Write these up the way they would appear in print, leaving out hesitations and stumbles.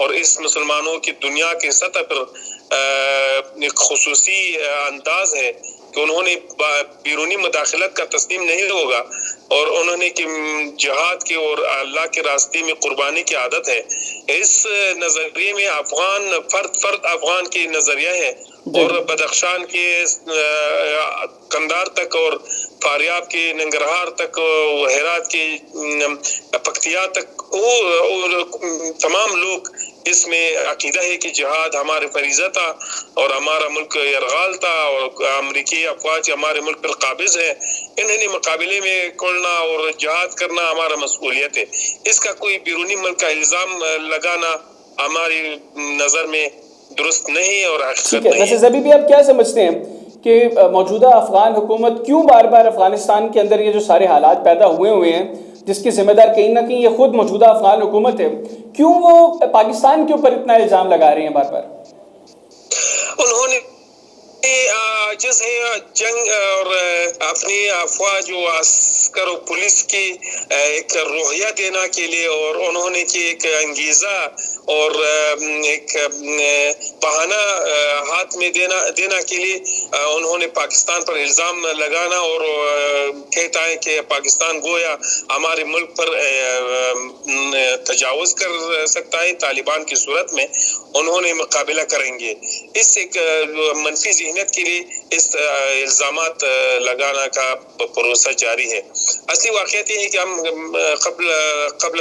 اور اس مسلمانوں کی دنیا کے سطح پر ایک خصوصی انداز ہے کہ انہوں نے بیرونی مداخلت کا تسلیم نہیں ہوگا، اور انہوں نے کہ جہاد کی اور اللہ کے راستے میں قربانی کی عادت ہے. اس نظریے میں افغان فرد افغان کی نظریہ ہے، اور بدخشان کے قندار تک اور فاریاب کے ننگرہار تک، ہرات کے پکتیا تک، وہ تمام لوگ اس میں عقیدہ ہے کہ جہاد ہمارے فریضہ تھا اور ہمارا ملک یرغال تھا اور امریکی افواج ہمارے ملک پر قابض ہے. انہیں مقابلے میں کھولنا اور جہاد کرنا ہمارا مسئولیت ہے. اس کا کوئی بیرونی ملک کا الزام لگانا ہماری نظر میں درست نہیں اور حقیقت نہیں. ویسے زبی بھی آپ کیا سمجھتے ہیں کہ موجودہ افغان حکومت کیوں بار بار افغانستان کے اندر یہ جو سارے حالات پیدا ہوئے ہیں، جس کی ذمہ دار کہیں نہ کہیں یہ خود موجودہ افغان حکومت ہے، کیوں وہ پاکستان کے اوپر اتنا الزام لگا رہے ہیں بار بار؟ انہوں نے جس ہے جنگ اور اپنی افواج و عسکر و پولیس کی ایک روحیہ دینا کے لیے، اور انہوں نے کہ ایک انگیزہ اور ایک بہانہ ہاتھ میں دینا کے لیے انہوں نے پاکستان پر الزام لگانا اور کہتا ہے کہ پاکستان گویا ہمارے ملک پر تجاوز کر سکتا ہے طالبان کی صورت میں، انہوں نے مقابلہ کریں گے. اس ایک منفی ذہنیت کے لیے اس الزامات لگانا کا پروسہ جاری ہے. اصلی واقعیت یہ ہے کہ ہم قبل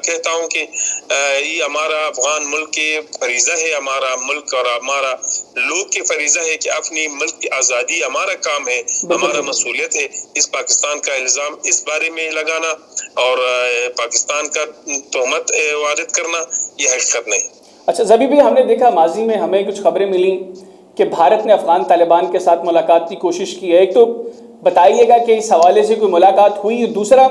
کہتا ہوں کہ یہ ہمارا افغان ملک کی فریضہ ہے، ہمارا ملک اور ہمارا لوگ کی فریضہ ہے کہ اپنی ملک کی آزادی ہمارا کام ہے، ہمارا مسئولیت ہے. اس پاکستان کا الزام اس بارے میں لگانا اور پاکستان کا تہمت وارد کرنا یہ حقیقت نہیں. اچھا زبی بھی، ہم نے دیکھا ماضی میں ہمیں کچھ خبریں ملیں کہ بھارت نے افغان طالبان کے ساتھ ملاقات کی کوشش کی ہے. ایک تو بتائیے گا کہ اس حوالے سے کوئی ملاقات ہوئی، اور دوسرا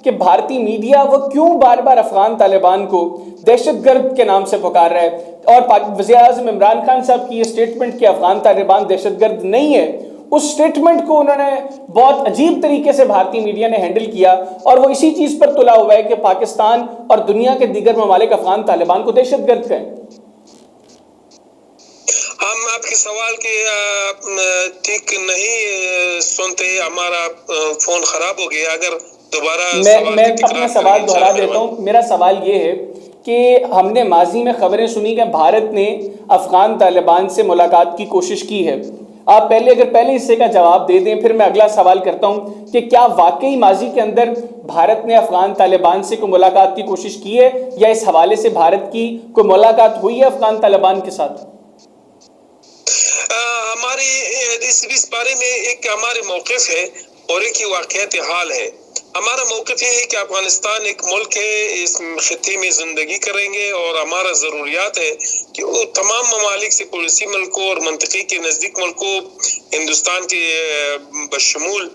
کہ بھارتی میڈیا وہ کیوں بار بار افغان طالبان کو دہشت گرد کے نام سے پکار رہا ہے، اور وزیر اعظم عمران خان صاحب کی یہ اسٹیٹمنٹ کہ افغان طالبان دہشت گرد نہیں ہے، اس اسٹیٹمنٹ کو انہوں نے بہت عجیب طریقے سے بھارتی میڈیا نے ہینڈل کیا، اور وہ اسی چیز پر تلا ہوا ہے کہ پاکستان اور دنیا کے دیگر ممالک افغان طالبان کو دہشت گرد کہیں. ہم آپ کے سوال کے ٹھیک نہیں سنتے، ہمارا فون خراب ہو گیا. اگر دوبارہ میں اپنا سوال دہرا دیتا ہوں. میرا سوال یہ ہے کہ ہم نے ماضی میں خبریں سنی کہ بھارت نے افغان طالبان سے ملاقات کی کوشش کی ہے. آپ پہلے حصے کا جواب دے دیں، پھر میں اگلا سوال کرتا ہوں کہ کیا واقعی ماضی کے اندر بھارت نے افغان طالبان سے کوئی ملاقات کی کوشش کی ہے، یا اس حوالے سے بھارت کی کوئی ملاقات ہوئی ہے افغان طالبان کے ساتھ؟ ہماری اس بارے میں ایک ہمارے موقف ہے اور ایک ہی واقعیت حال ہے. ہمارا موقف یہ ہے کہ افغانستان ایک ملک ہے، اس خطے میں زندگی کریں گے، اور ہمارا ضروریات ہے کہ وہ تمام ممالک سے، پڑوسی ملکوں اور منطقے کے نزدیک ملکوں، ہندوستان کے بشمول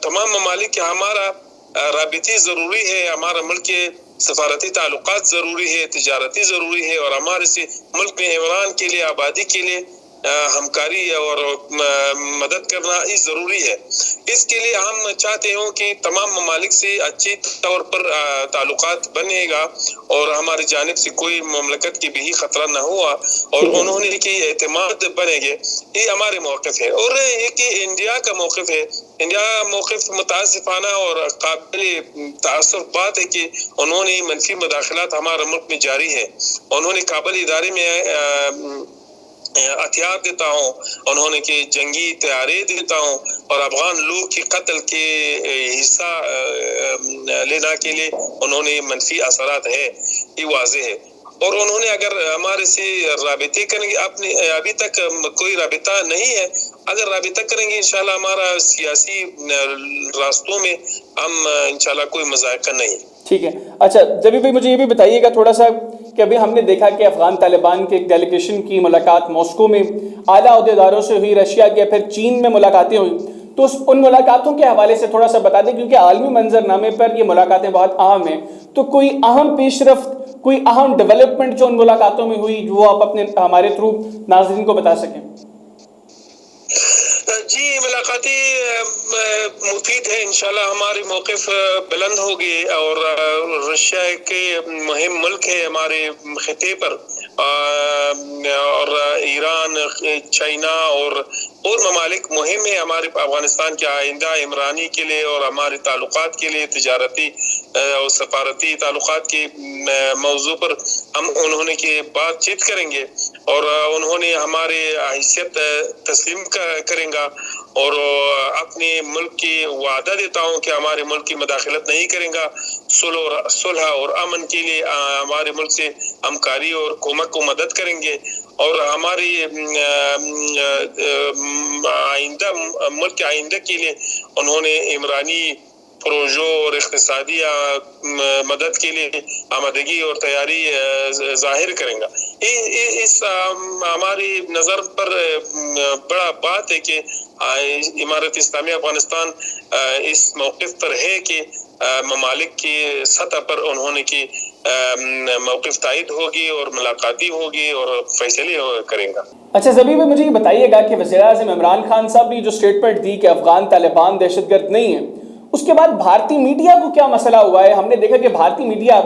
تمام ممالک کے ہمارا رابطی ضروری ہے. ہمارا ملک کے سفارتی تعلقات ضروری ہے، تجارتی ضروری ہے، اور ہمارے سے ملک میں عمران کے لیے، آبادی کے لیے ہمکاری اور مدد کرنا یہ ضروری ہے. اس کے لیے ہم چاہتے ہوں کہ تمام ممالک سے اچھی طور پر تعلقات بنے گا اور ہماری جانب سے کوئی مملکت کی بھی خطرہ نہ ہوا، اور انہوں نے کہ اعتماد بنے گے. یہ ہمارے موقف ہے. اور ایک انڈیا کا موقف ہے. انڈیا موقف متاسفانہ اور قابل تأسف بات ہے کہ انہوں نے منفی مداخلات ہمارے ملک میں جاری ہے. انہوں نے کابل ادارے میں ہتھیار دیتا ہوں، انہوں نے کہ جنگی طیارے دیتا ہوں، اور افغان لوگ کے قتل کے حصہ لینا کے لیے انہوں نے منفی اثرات ہے، یہ واضح ہے. اور انہوں نے اگر ہمارے سے رابطے کریں گے، ابھی تک کوئی رابطہ نہیں ہے. اگر رابطہ کریں گے انشاءاللہ ہمارا سیاسی راستوں میں ہم انشاءاللہ کوئی مذائقہ نہیں. ٹھیک ہے. اچھا جبھی بھی مجھے یہ بھی بتائیے گا تھوڑا سا کہ ابھی ہم نے دیکھا کہ افغان طالبان کے ایک ڈیلیگیشن کی ملاقات ماسکو میں اعلیٰ عہدیداروں سے ہوئی، رشیا کے، پھر چین میں ملاقاتیں ہوئی. تو ان ملاقاتوں کے حوالے سے تھوڑا سا بتا دیں، کیونکہ عالمی منظر نامے پر یہ ملاقاتیں بہت اہم ہیں. تو کوئی اہم پیش رفت، کوئی اہم ڈیولپمنٹ جو ان ملاقاتوں میں ہوئی، وہ آپ اپنے ہمارے تھرو ناظرین کو بتا سکیں. جی ملاقاتی مفید ہے، انشاءاللہ ہماری موقف بلند ہوگی، اور رشیا کے مہم ملک ہے ہمارے خطے پر، اور ایران، چائنا اور ممالک مہم ہے ہمارے افغانستان کے آئندہ عمرانی کے لیے اور ہمارے تعلقات کے لیے، تجارتی اور سفارتی تعلقات کے موضوع پر ہم انہوں نے کی بات چیت کریں گے، اور انہوں نے ہمارے حیثیت تسلیم کریں گا، اور اپنے ملک کی وعدہ دیتا ہوں کہ ہمارے ملک کی مداخلت نہیں کریں گا، صلح اور امن کے لیے ہمارے ملک سے ہمکاری اور حکومت کو مدد کریں گے، اور ہماری آئندہ ملک کے آئندہ کے لیے انہوں نے عمرانی پروژوں اور اقتصادی مدد کے لیے آمادگی اور تیاری ظاہر کریں گا۔ اس ہماری نظر پر بڑا بات ہے کہ امارت اسلامی افغانستان اس موقف پر ہے کہ ممالک کی سطح پر انہوں نے کی موقف تائید ہوگی اور ملاقاتی ہوگی اور فیصلے کریں گا۔ اچھا زبیح بھائی، مجھے یہ بتائیے گا کہ وزیر اعظم عمران خان صاحب نے جو اسٹیٹمنٹ دی کہ افغان طالبان دہشت گرد نہیں ہیں، اس کے بعد بھارتی میڈیا کو کیا مسئلہ ہوا ہے؟ ہم نے دیکھا کہ بھارتی میڈیا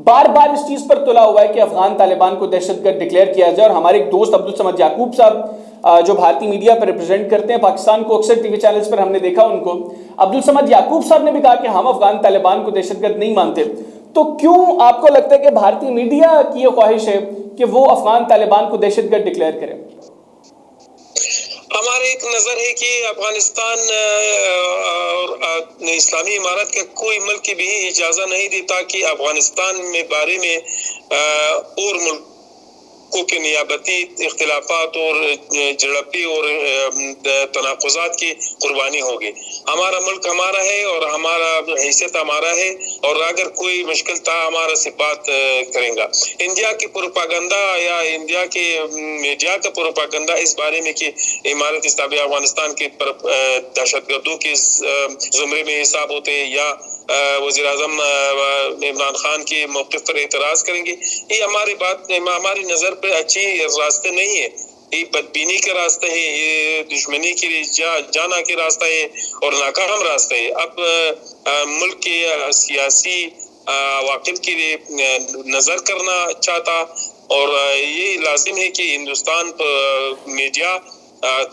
بار بار اس چیز پر تلا ہوا ہے کہ افغان طالبان کو دہشت گرد ڈکلیئر کیا جائے، اور ہمارے ایک دوست عبدالصمد یعقوب صاحب جو بھارتی میڈیا پر ریپرزینٹ کرتے ہیں پاکستان کو، اکثر ٹی وی چینلز پر ہم نے دیکھا ان کو، عبدالصمد یعقوب صاحب نے بھی کہا کہ ہم افغان طالبان کو دہشت گرد نہیں مانتے۔ تو کیوں آپ کو لگتا ہے کہ بھارتی میڈیا کی یہ خواہش ہے کہ وہ افغان طالبان کو دہشت گرد ڈکلیئر کرے؟ ہماری ایک نظر ہے کہ افغانستان اور اسلامی امارت کا کوئی ملک بھی اجازت نہیں دیتا کہ افغانستان میں بارے میں اور ملکوں کے نیابتی اختلافات اور جھڑپیں اور تناقضات کی قربانی ہوگی۔ ہمارا ملک ہمارا ہے اور ہمارا حیثیت ہمارا ہے، اور اگر کوئی مشکل تھا ہمارا سے بات کریں گا۔ انڈیا کی پروپاگنڈا یا انڈیا کے میڈیا کا پروپاگنڈا اس بارے میں کہ امارت اسلامی افغانستان کے دہشت گردوں کے زمرے میں حساب ہوتے ہیں یا وزیر اعظم عمران خان کے موقف پر اعتراض کریں گے، یہ ہماری نظر پہ اچھی راستہ نہیں ہے۔ یہ بدبینی کا راستہ ہے، یہ دشمنی کے لیے جانا کے راستہ ہے اور ناکام راستہ ہے۔ اب ملک کے سیاسی عواقب کے لیے نظر کرنا چاہتا، اور یہ لازم ہے کہ ہندوستان میڈیا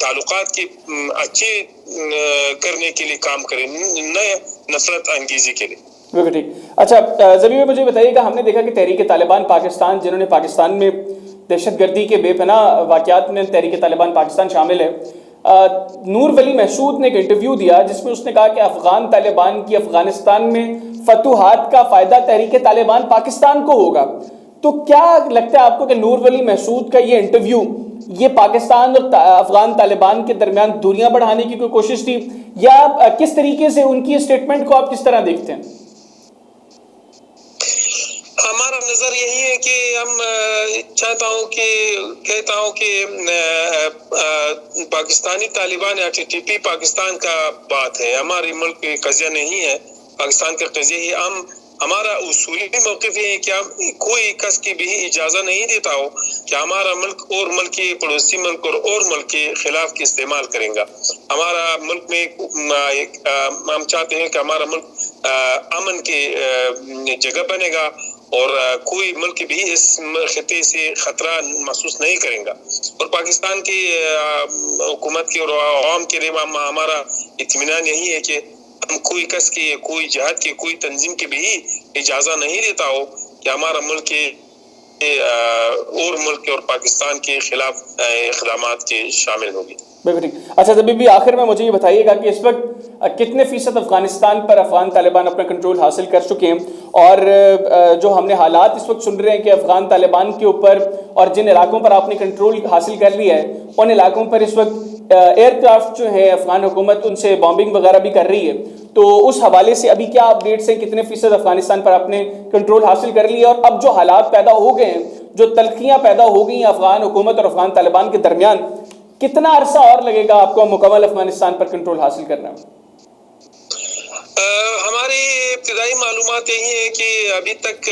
تعلقات کی اچھے کرنے کے لیے کام کرے، نہ نفرت انگیزی کے لیے۔ بالکل ٹھیک۔ اچھا زبیح بھائی، مجھے بتائیے گا، ہم نے دیکھا کہ تحریک طالبان پاکستان، جنہوں نے پاکستان میں دہشت گردی کے بے پناہ واقعات میں تحریک طالبان پاکستان شامل ہے، نور ولی محسود نے ایک انٹرویو دیا جس میں اس نے کہا کہ افغان طالبان کی افغانستان میں فتوحات کا فائدہ تحریک طالبان پاکستان کو ہوگا۔ تو کیا لگتا ہے آپ کو کہ نور ولی محسود کا یہ انٹرویو یہ پاکستان اور افغان طالبان کے درمیان دوریاں بڑھانے کی کوئی کوشش تھی، یا کس طریقے سے ان کی اسٹیٹمنٹ کو آپ کس طرح دیکھتے ہیں؟ ہمارا نظر یہی ہے کہ ہم کہتا ہوں کہ پاکستانی طالبان یا ٹی ٹی پی پاکستان کا بات ہے، ہمارے ملک کی قضیہ نہیں ہے، پاکستان کا قضیہ ہے۔ ہمارا اصولی موقف یہ ہے کہ ہم کوئی کس کی بھی اجازت نہیں دیتا ہو کہ ہمارا ملک اور ملک کے پڑوسی ملک اور ملک کے خلاف کی استعمال کریں گا۔ ہمارا ملک میں ہم چاہتے ہیں کہ ہمارا ملک امن کے جگہ بنے گا، اور کوئی ملک بھی اس خطے سے خطرہ محسوس نہیں کرے گا، اور پاکستان کی حکومت کی اور عوام کے لیے ہمارا اطمینان یہی ہے کہ ہم کوئی کس کی، کوئی جہاد کی، کوئی تنظیم کی بھی اجازت نہیں دیتا ہو کہ ہمارا ملک کے اور ملک اور پاکستان کے خلاف اقدامات کے شامل ہوگی۔ بالکل ٹھیک۔ اچھا زبیح بھی آخر میں مجھے یہ بتائیے گا کہ اس وقت کتنے فیصد افغانستان پر افغان طالبان اپنا کنٹرول حاصل کر چکے ہیں، اور جو ہم نے حالات اس وقت سن رہے ہیں کہ افغان طالبان کے اوپر اور جن علاقوں پر آپ نے کنٹرول حاصل کر لیا ہے ان علاقوں پر اس وقت ایئر کرافٹ جو ہے افغان حکومت ان سے بامبنگ وغیرہ بھی کر رہی ہے، تو اس حوالے سے ابھی کیا اپڈیٹس ہیں، کتنے فیصد افغانستان پر آپ نے کنٹرول حاصل کر لیا، اور اب جو حالات پیدا ہو گئے ہیں، جو تلخیاں پیدا ہو گئی ہیں افغان حکومت اور افغان طالبان کے درمیان، کتنا عرصہ اور لگے گا آپ کو مکمل افغانستان پر کنٹرول حاصل کرنا؟ ہماری ابتدائی معلومات یہی ہے کہ ابھی تک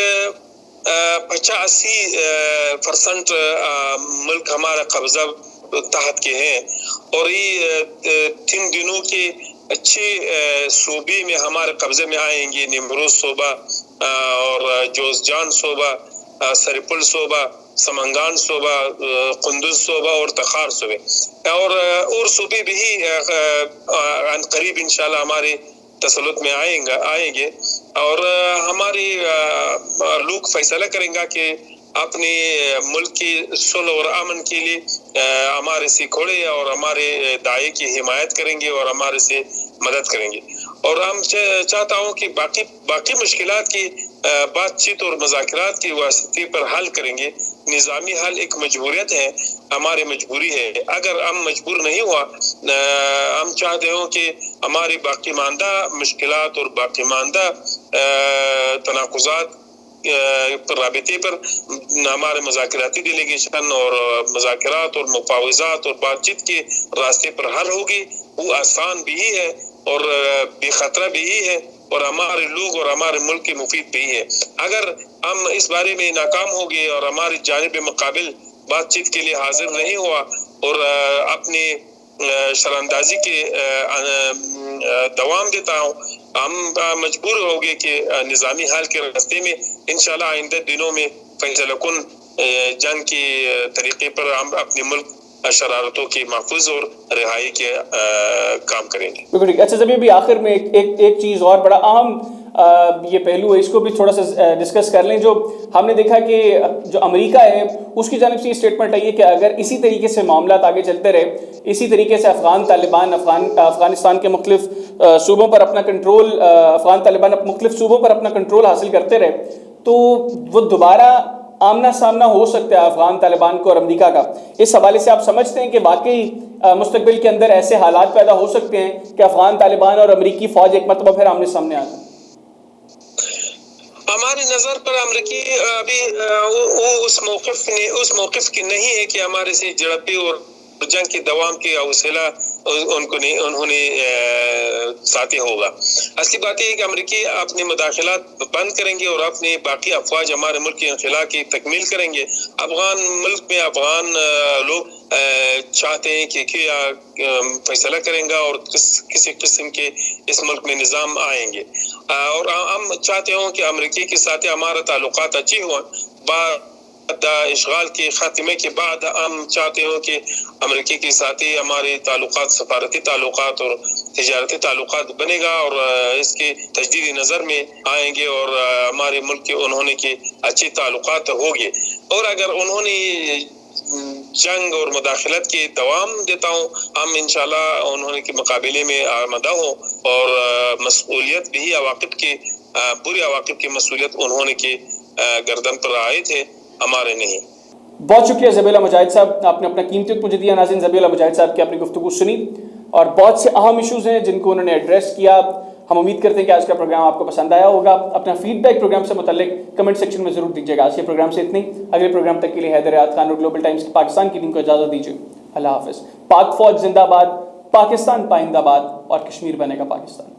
85% ملک ہمارا قبضہ تحت کے ہیں، اور یہ 3 دنوں کے اچھے صوبے میں ہمارے قبضے میں آئیں گے: نیمروز صوبہ اور جوزجان صوبہ، سریپل صوبہ، سمنگان صوبہ، قندوز صوبہ اور تخار صوبے، اور صوبے بھی عن قریب انشاءاللہ ہمارے تسلط میں آئیں گے، اور ہمارے لوگ فیصلہ کریں گا کہ اپنے ملک کی صلح اور امن کے لیے ہمارے سے کھڑے اور ہمارے داعی کی حمایت کریں گے اور ہمارے سے مدد کریں گے۔ اور ہم چاہتا ہوں کہ باقی مشکلات کی بات چیت اور مذاکرات کی واسطے پر حل کریں گے۔ نظامی حل ایک مجبوریت ہے، ہماری مجبوری ہے۔ اگر ہم مجبور نہیں ہوا، ہم چاہتے ہوں کہ ہماری باقی ماندہ مشکلات اور باقی ماندہ تناقضات پر رابطے پر ہمارے مذاکراتی ڈیلیگیشن اور مذاکرات اور مفاوضات اور بات چیت کے راستے پر حل ہوگی۔ وہ آسان بھی ہے اور بے خطرہ بھی ہے، اور ہمارے لوگ اور ہمارے ملک کے مفید بھی ہے۔ اگر ہم اس بارے میں ناکام ہو گئے اور ہماری جانب مقابل بات چیت کے لیے حاضر نہیں ہوا اور اپنے شراندازی کے دوام دیتا ہوں، ہم مجبور ہو گئے کہ نظامی حل کے راستے میں انشاءاللہ آئندہ دنوں میں فیصلہ کن جنگ کے طریقے پر ہم اپنے ملک شرارتوں کی محفوظ اور رہائی کے کام کریں گے۔ بالکل۔ اچھا زبیح بھی آخر میں ایک چیز اور بڑا اہم یہ پہلو ہے، اس کو بھی تھوڑا سا ڈسکس کر لیں۔ جو ہم نے دیکھا کہ جو امریکہ ہے اس کی جانب سے یہ اسٹیٹمنٹ آئی ہے کہ اگر اسی طریقے سے معاملات آگے چلتے رہے، اسی طریقے سے افغانستان کے مختلف صوبوں پر اپنا کنٹرول افغان طالبان مختلف صوبوں پر اپنا کنٹرول حاصل کرتے رہے، تو وہ دوبارہ آمنا سامنا ہو سکتا ہے افغان طالبان کو اور امریکہ کا۔ اس حوالے سے آپ سمجھتے ہیں کہ واقعی مستقبل کے اندر ایسے حالات پیدا ہو سکتے ہیں کہ افغان طالبان اور امریکی فوج ایک مرتبہ پھر آمنے سامنے آ جائیں؟ ہماری نظر پر امریکی ابھی اس موقف کی نہیں ہے کہ ہمارے سے جھڑپیں اور جنگ کے دوام کے حوصلہ انہوں نے ساتھی ہوگا۔ اصلی بات یہ ہے کہ امریکی اپنی مداخلات بند کریں گے اور اپنے باقی افواج ہمارے ملک کے انخلا کی تکمیل کریں گے۔ افغان ملک میں افغان لوگ چاہتے ہیں کہ کیا فیصلہ کریں گا اور کسی قسم کے اس ملک میں نظام آئیں گے، اور ہم چاہتے ہوں کہ امریکی کے ساتھ ہمارا تعلقات اچھی ہوں۔ اشغال کے خاتمے کے بعد ہم چاہتے ہوں کہ امریکی کے ساتھ ہمارے تعلقات، سفارتی تعلقات اور تجارتی تعلقات بنے گا، اور اس کے تجدید نظر میں آئیں گے اور ہمارے ملک کے انہوں نے کے اچھے تعلقات ہوں گے۔ اور اگر انہوں نے جنگ اور مداخلت کے دوام دیتا ہوں، ہم انشاءاللہ انہوں کے مقابلے میں آمادہ ہوں، اور مسئولیت بھی بری عواقب کی مسئولیت انہوں نے کے گردن پر آئے تھے، ہمارے نہیں۔ بہت شکریہ ذبیح اللہ مجاہد صاحب، آپ نے اپنا قیمتی وقت مجھے دیا۔ ناظرین، ذبیح اللہ مجاہد صاحب کی اپنی گفتگو سنی اور بہت سے اہم ایشوز ہیں جن کو انہوں نے ایڈریس کیا۔ ہم امید کرتے ہیں کہ آج کا پروگرام آپ کو پسند آیا ہوگا۔ اپنا فیڈ بیک پروگرام سے متعلق کمنٹ سیکشن میں ضرور دیجیے گا۔ آج کے پروگرام سے اتنی، اگلے پروگرام تک کے لیے حیدر ریاض خان اور گلوبل ٹائمز کی پاکستان کی ٹیم کو اجازت دیجیے۔ اللہ حافظ۔ پاک فوج زندہ باد، پاکستان پائندہ باد، اور کشمیر بنے گا پاکستان۔